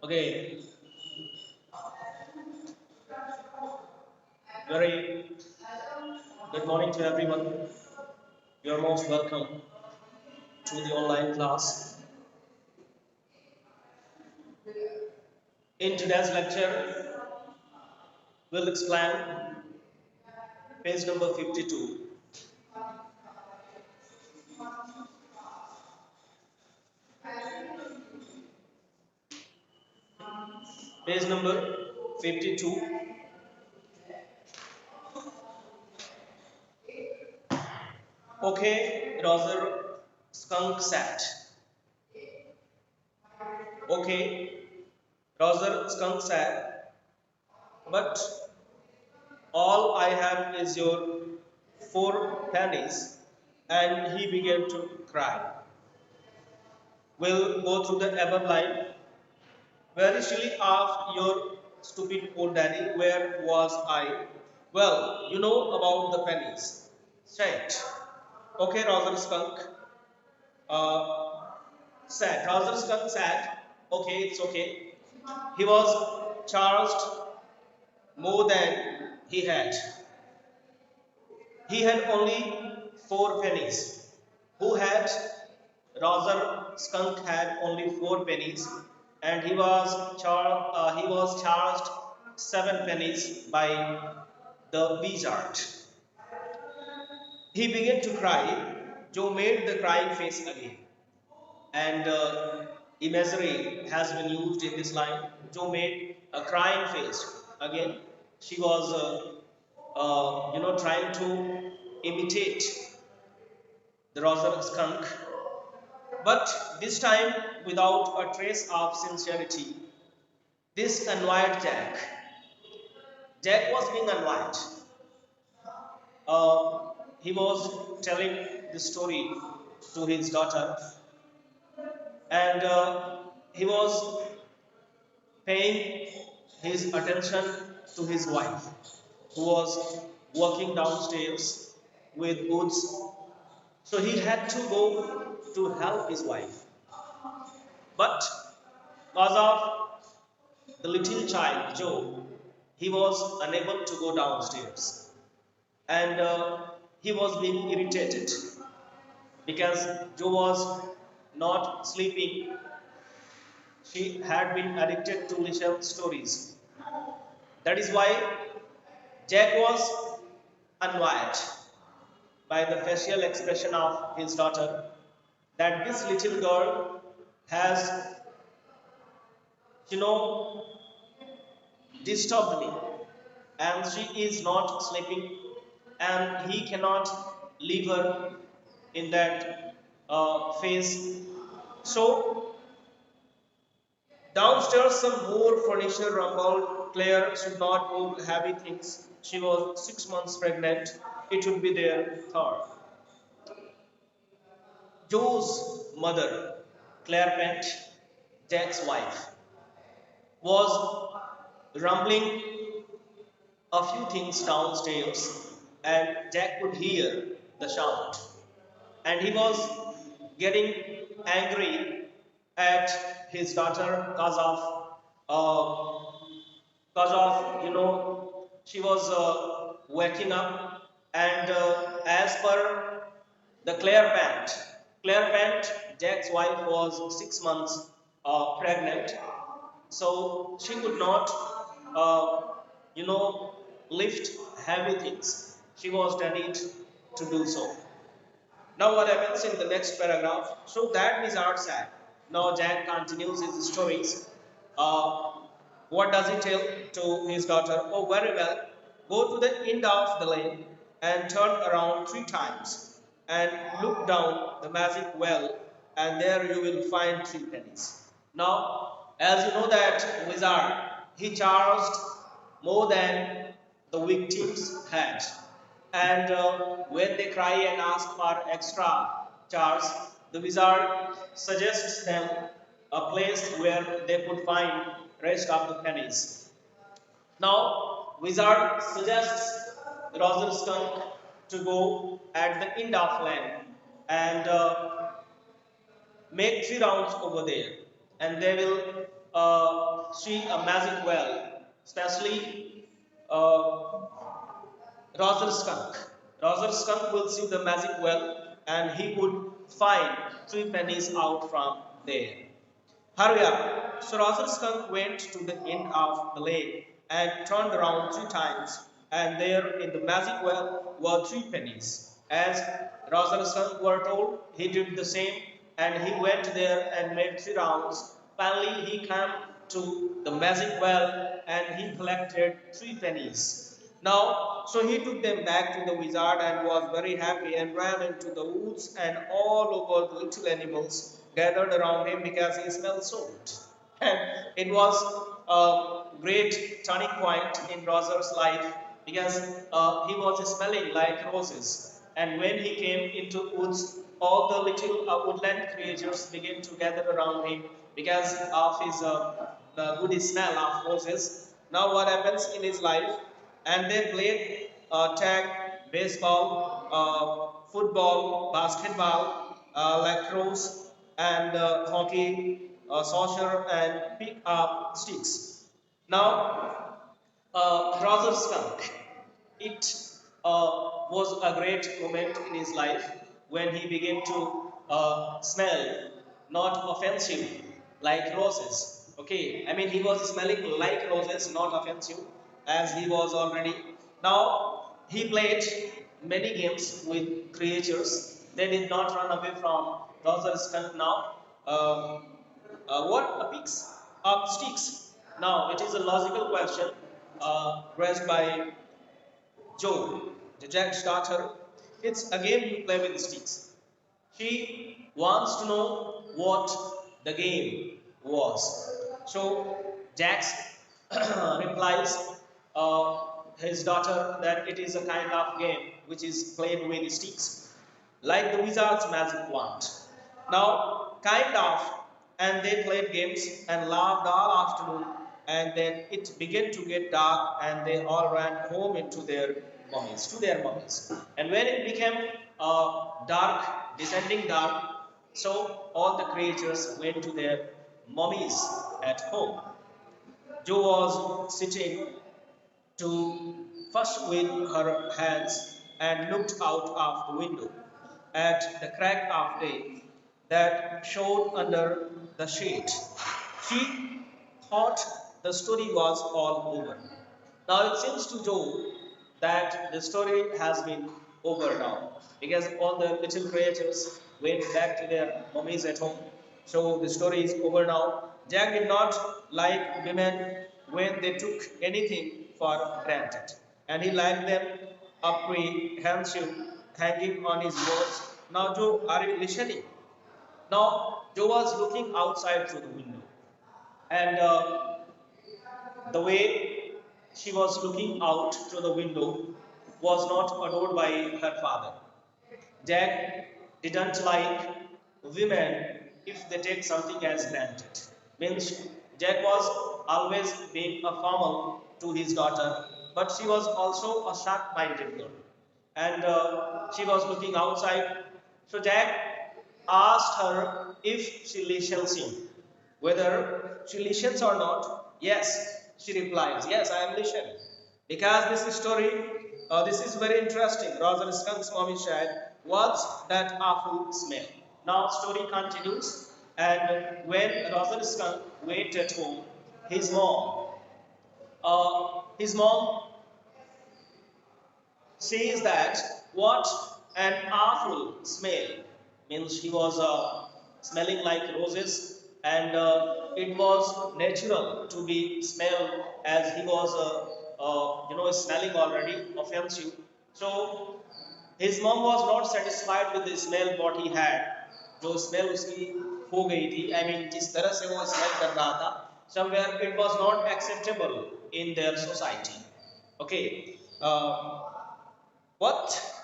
Okay, very good morning to everyone. You're most welcome to the online class. In today's lecture, we'll explain page number 52. Page number 52. Okay, Roger Skunk sat. Okay, Roger Skunk sat, but all I have is your 4 pennies, and he began to cry. We'll go through the above line. Very silly asked your stupid old daddy, where was I? Well, you know about the pennies. Said. Okay, Roger Skunk. Uh, said. Roger Skunk said, okay, it's okay. He was charged more than he had. He had only 4 pennies. Who had? Roger Skunk had only 4 pennies, and he was charged 7 pennies by the wizard. He began to cry. Joe made the crying face again, and imagery has been used in this line. Joe made a crying face again. She was, trying to imitate the Roger Skunk, but this time without a trace of sincerity. This annoyed Jack. Jack was being annoyed. He was telling the story to his daughter, and he was paying his attention to his wife, who was working downstairs with goods. So he had to go to help his wife. But because of the little child, Joe, he was unable to go downstairs. And he was being irritated because Joe was not sleeping. She had been addicted to little stories. That is why Jack was annoyed by the facial expression of his daughter, that this little girl has, you know, disturbed me, and she is not sleeping, and he cannot leave her in that phase. So downstairs, some more furniture rumbled. Claire should not move heavy things. She was 6 months pregnant. It would be their third. Joe's mother, Claire Pent, Jack's wife, was rumbling a few things downstairs, and Jack could hear the shout. And he was getting angry at his daughter uh, because of she was waking up, and as per the Claire Pant, Jack's wife was 6 months pregnant, so she could not, uh, you know, lift heavy things. She was studied to do so. Now what happens in the next paragraph? So that wizard said. Now Jack continues his stories. Uh, what does he tell to his daughter? Oh, very well. Go to the end of the lane and turn around 3 times and look down the magic well, and there you will find 3 pennies. Now, as you know that wizard, he charged more than the victims had, and when they cry and ask for extra charge, the wizard suggests them a place where they could find rest of the pennies. Now, wizard suggests Roger Skunk to go at the end of lane and make 3 rounds over there, and they will see a magic well, especially uh, Roger Skunk. Roger Skunk will see the magic well and he would find three pennies out from there. Hurry up. So Roger Skunk went to the end of the lake and turned around three times, and there in the magic well were three pennies. As Roger Skunk were told, he did the same and he went there and made three rounds. Finally, he came to the magic well and he collected three pennies. Now, so he took them back to the wizard and was very happy and ran into the woods, and all over the little animals gathered around him because he smelled salt. And it was a great turning point in Roger's life because he was smelling like roses. And when he came into woods, all the little woodland creatures began to gather around him because of his the good smell of roses. Now, what happens in his life? And they played tag, baseball, football, basketball, lacrosse, and hockey, soccer, and pick up sticks. Now, Roger Skunk, it was a great moment in his life when he began to smell not offensive like roses. Okay, I mean he was smelling like roses, not offensive, as he was already. Now he played many games with creatures. They did not run away from Roger Skunk now. What a picks up sticks. Now it is a logical question raised by Joe, the Jack's daughter. It's a game you play with sticks. She wants to know what the game was. So Jax replies his daughter that it is a kind of game which is played with sticks, like the wizard's magic wand. Now, kind of, and they played games and laughed all afternoon, and then it began to get dark, and they all ran home into their mummies, to their mummies. And when it became dark, descending dark, so all the creatures went to their mummies at home. Joe was sitting to first with her hands and looked out of the window at the crack of day that showed under the shade. She thought the story was all over. Now it seems to Joe that the story has been over now because all the little creatures went back to their mummies at home. So the story is over now. Jack did not like women when they took anything for granted, and he liked them apprehensive, hanging on his words. Now, Joe, are you listening? Now, Joe was looking outside through the window, and the way she was looking out through the window was not adored by her father. Jack didn't like women if they take something as granted. Means Jack was always being a formal to his daughter, but she was also a sharp-minded girl, and she was looking outside. So Jack asked her if she listens him, whether she listens or not. Yes, she replies. Yes, I am listening. Because this story, this is very interesting. Roger Skunk's mommy said, "What's that awful smell?" Now story continues, and when Roger Skunk went at home, his mom, his mom says that what an awful smell, means he was smelling like roses, and it was natural to be smelled as he was smelling already offensive. So his mom was not satisfied with the smell what he had. जो smell उसकी हो गई थी, I mean जिस तरह से वो smell कर रहा था, somewhere it was not acceptable in their society. Okay, what?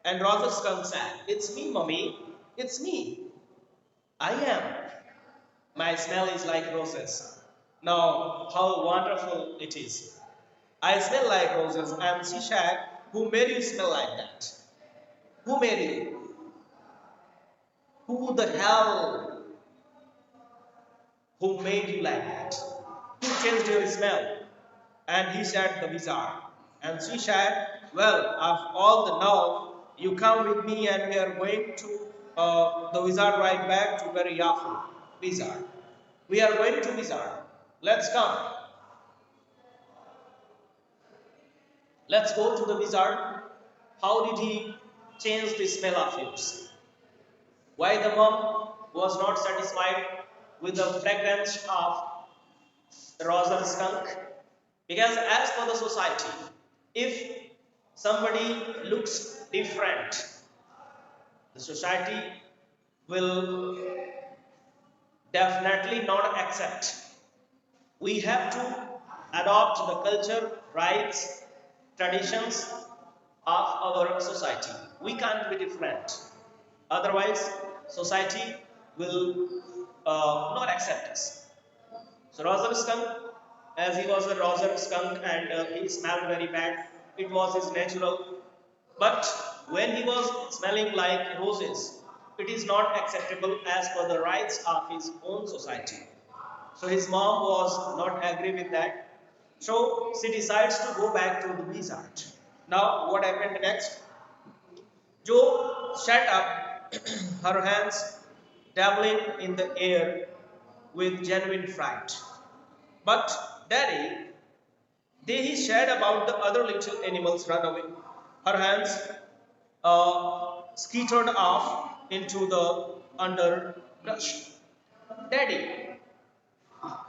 And Roger Skunk said, "It's me, mommy. It's me. I am. My smell is like roses. Now, how wonderful it is. I smell like roses, and Shishak, who made you smell like that? Who made you? Who the hell? Who made you like that? Who changed your smell? And he said, the wizard. And she said, well, of all the now, you come with me and we are going to the wizard right back to very Yafu. Wizard. We are going to wizard. Let's come. Let's go to the wizard. How did he change the smell of yours? Why the mom was not satisfied with the fragrance of roser skunk? Because as for the society, if somebody looks different, the society will definitely not accept. We have to adopt the culture, rights, traditions of our society. We can't be different. Otherwise, society will not accept us. So Roger skunk, as he was a Roger skunk and he smelled very bad, it was his natural. But when he was smelling like roses, it is not acceptable as per the rights of his own society. So his mom was not agree with that. So she decides to go back to the wizard. Now what happened next? Jo shut up, her hands dabbling in the air with genuine fright. But Daddy, they he shared about the other little animals run away. Her hands skittered off into the underbrush. Daddy,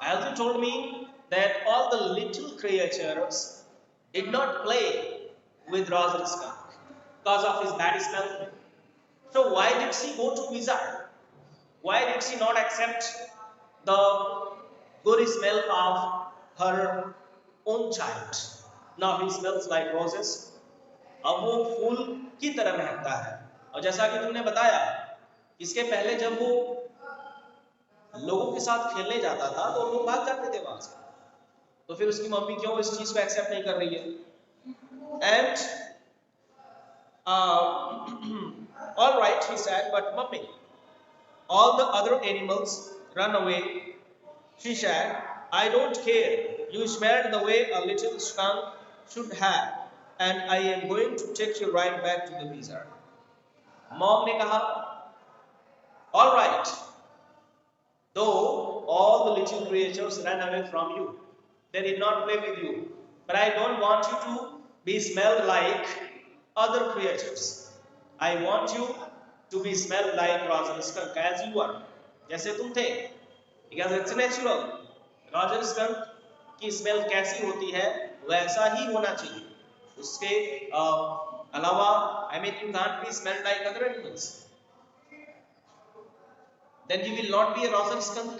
as you told me that all the little creatures did not play with Roger Skunk because of his bad smell. So why did she go to wizard? Why did she not accept the good smell of her own child? Now he smells like roses. अब वो फूल की तरह महकता है और जैसा कि तुमने बताया इसके पहले जब वो लोगों के साथ खेलने जाता था तो लोग भाग जाते थे वहां से तो फिर उसकी मम्मी क्यों इस चीज को एक्सेप्ट नहीं कर रही है and all right he said but mummy all the other animals run away she said I don't care you smelled the way a little skunk should have and I am going to take you right back to the wizard mom ने कहा all right though all the little creatures ran away from you they did not play with you but I don't want you to be smelled like other creatures I want you to be smelled like Roger skunk as you are जैसे तुम थे because it's natural Roger skunk की smell कैसी होती है वैसा ही होना चाहिए उसके अलावा I mean you can't be smelled like other animals then you will not be a Roger skunk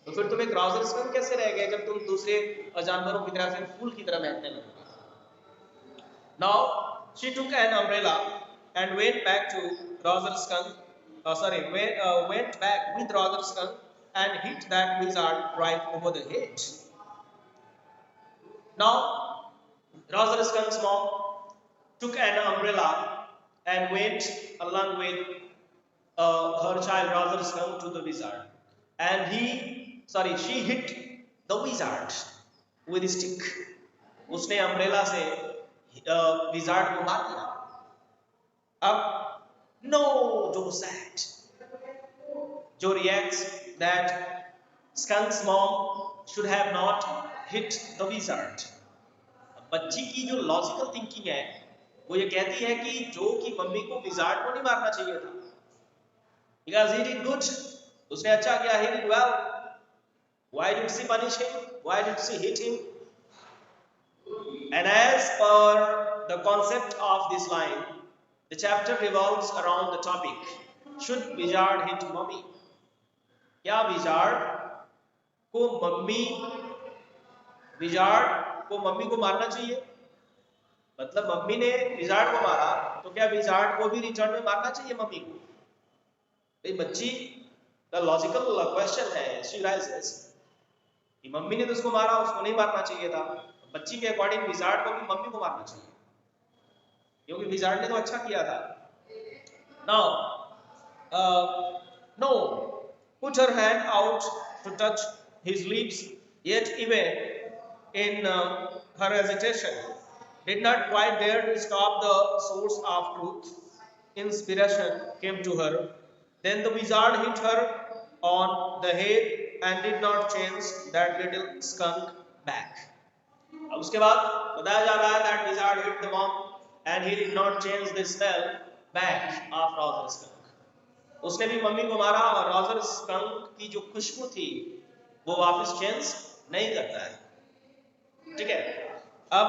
तो फिर तुम एक Roger skunk कैसे रह गए जब तुम दूसरे जानवरों की तरह फिर फूल की तरह महकने लगे now she took an umbrella and went back to Roger skunk went back with Roger skunk and hit that wizard right over the head now Roger skunk's mom took an umbrella and went along with her child Roger skunk to the wizard and she hit the wizard with a stick उसने umbrella से wizard को मार दिया अब no Joe said Joe reacts that skunk's mom should have not hit the wizard बच्ची की जो logical thinking है वो ये कहती है कि जो की मम्मी को विजार्ड को नहीं मारना चाहिए था because he did good उसने अच्छा किया he did well why did she punish him why did she hit him and as per the concept of this line the chapter revolves around the topic should wizard hit mommy क्या wizard को mummy को मारना चाहिए मतलब mummy ने wizard को मारा तो क्या विजार्ड को भी रिटर्न में मारना चाहिए मम्मी को भाई बच्ची का लॉजिकल क्वेश्चन है शी राइजेस कि मम्मी ने तो उसको मारा उसको नहीं मारना चाहिए था बच्ची के अकॉर्डिंग विजार्ड को भी मम्मी को मारना चाहिए क्योंकि विजार्ड ने तो अच्छा किया था now no put her hand out to touch his lips, yet even in her hesitation, did not quite dare to stop the source of truth. Inspiration came to her. Then the wizard hit her on the head and did not change that little skunk back. अब उसके बाद बताया जा रहा है that wizard hit the mom and he did not change the smell back of Roger skunk. उसने भी mummy को मारा और रॉजर स्कंक की जो खुशबू थी वो वापस चेंज नहीं करता है. ठीक है, अब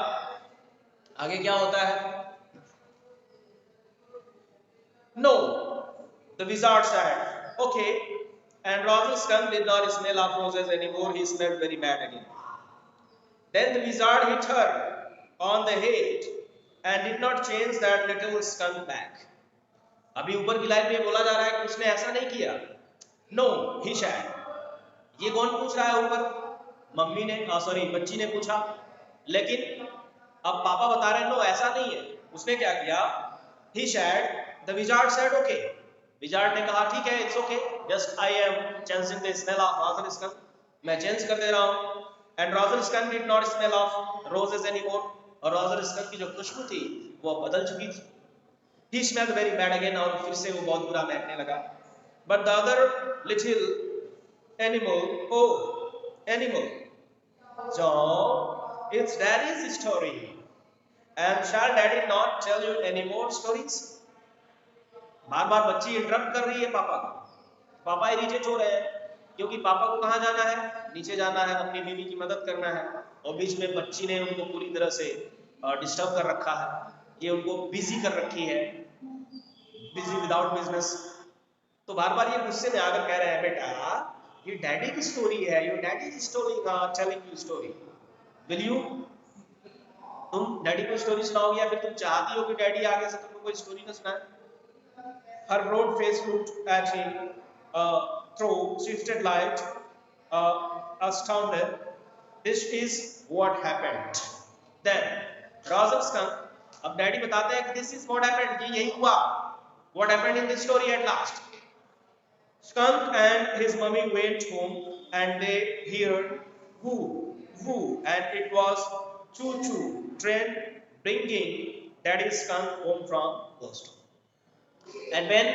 आगे क्या होता है? No, the wizard said, okay, and Roger skunk did not smell of roses anymore. He smelled very bad again. Then the wizard hit her on the head and did not change that little skunk back. अभी ऊपर की line में बोला जा रहा है कि उसने ऐसा नहीं किया. No, he said. ये कौन पूछ रहा है ऊपर? मम्मी ने, सॉरी बच्ची ने पूछा. लेकिन अब पापा बता रहे हैं नो ऐसा नहीं है. उसने क्या किया? He said, the wizard said okay. Wizard ने कहा ठीक है, it's okay, just I am changing the smell of Roger skunk. मैं चेंज कर दे रहा हूँ. And Roger skunk did not smell of roses anymore. और रॉजर स्कंक की जो खुशबू थी वो बदल चुकी थी. He smelled very bad again. और फिर से वो बहुत बुरा महकने लगा. But the other little animal, oh animal, so it's daddy's story. And shall daddy not tell you any more stories? बार बार बच्ची इंटरप्ट कर रही है पापा को. पापा इरिटेट हो रहे हैं क्योंकि पापा को कहाँ जाना है? नीचे जाना है, अपनी बीवी की मदद करना है. और बीच में बच्ची ने उनको पूरी तरह से डिस्टर्ब कर रखा है. ये उनको बिजी कर रखी है, बिजी विदाउट बिजनेस. तो बार बार ये गुस्से में आकर कह रहे हैं बेटा ये डैडी की स्टोरी है, your daddy is story telling you story. Will you, तुम डैडी को स्टोरी सुनाओगे या फिर तुम चाहती हो कि डैडी आगे से तुमको कोई स्टोरी ना सुनाए? Her broad face looked at him through shifted light, astounded. This is what happened. Then Roger skunk, अब डैडी बताते हैं कि this is what happened, कि यही हुआ. What happened in this story at last? Skunk and his mummy went home and they heard woo, woo, and it was choo choo train bringing daddy skunk home from Boston. And when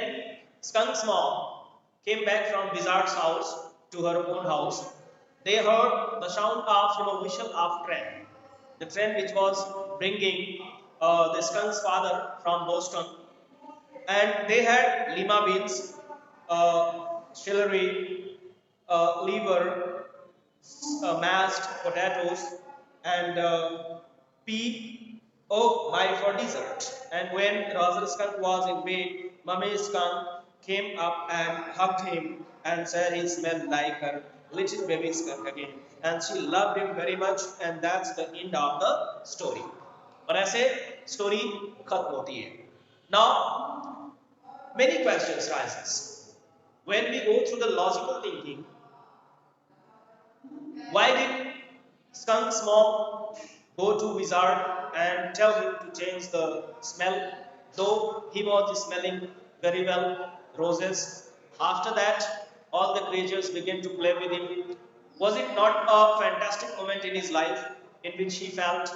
Skunk's mom came back from Wizard's house to her own house, they heard the sound of whistle of train, the train which was bringing the Skunk's father from Boston. And they had lima beans, celery, liver, mashed potatoes, and pea. Oh my, for dessert. And when Roger skunk was in bed, Mummy skunk came up and hugged him and said he smelled like her little baby skunk again. And she loved him very much, and that's the end of the story. और ऐसे story खत्म होती है. Now, many questions rises. When we go through the logical thinking, why did Skunk's mom go to Wizard and tell him to change the smell, though he was smelling very well roses? After that, all the creatures began to play with him. Was it not a fantastic moment in his life in which he felt,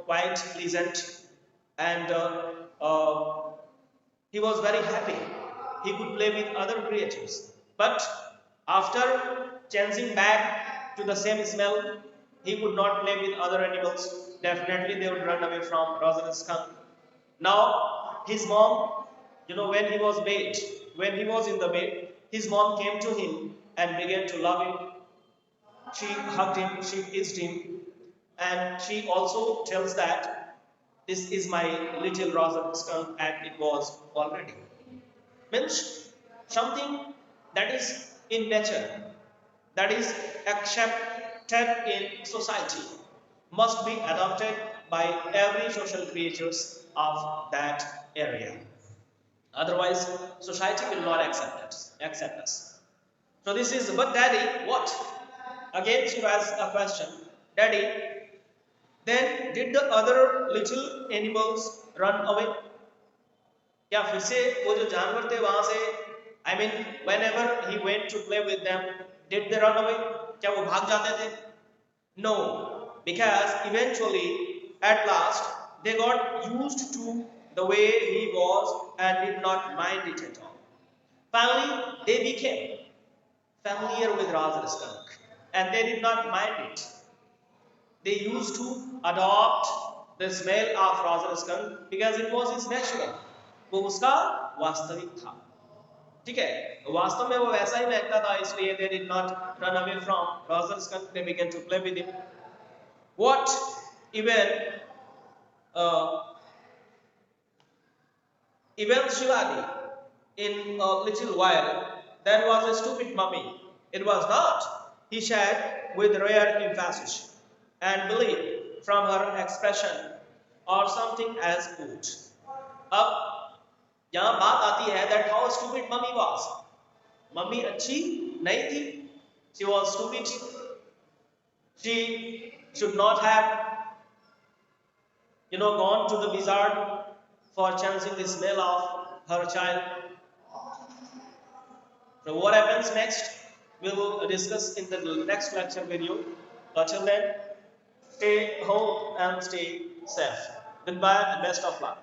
quite pleasant, and he was very happy. He could play with other creatures. But after changing back to the same smell, he could not play with other animals. Definitely they would run away from Roger skunk. Now his mom, when he was in the bed, his mom came to him and began to love him. She hugged him, she kissed him, and she also tells that this is my little Roger skunk, and it was already. Means something that is in nature, that is accepted in society, must be adopted by every social creatures of that area. Otherwise, society will not accept us. So this is, but daddy, what? Again she asked a question. Daddy, then did the other little animals run away? क्या फिर से वो जो जानवर थे वहां से I mean, whenever he went to play with them, did they run away? क्या वो भाग जाते थे? No, because eventually, at last, they got used to the way he was and did not mind it at all. Finally, they became familiar with Rajar skunk and they did not mind it. They used to adopt the smell of Rajar skunk because it was his natural. वो उसका वास्तविक था. ठीक है, वास्तव में वो वैसा ही महकता था, इसलिए they did not run away from Rajar skunk. They began to play with him. What even eventually, in a little while, there was a stupid mummy. It was not, he said with rare emphasis, and believed from her expression or something as good. अब यहाँ बात आती है that how stupid mummy was. Mummy अच्छी नहीं थी. She was stupid. She should not have, gone to the wizard for changing the smell of her child. So what happens next, we will discuss in the next lecture video. Until then, stay home and stay safe. Goodbye and best of luck.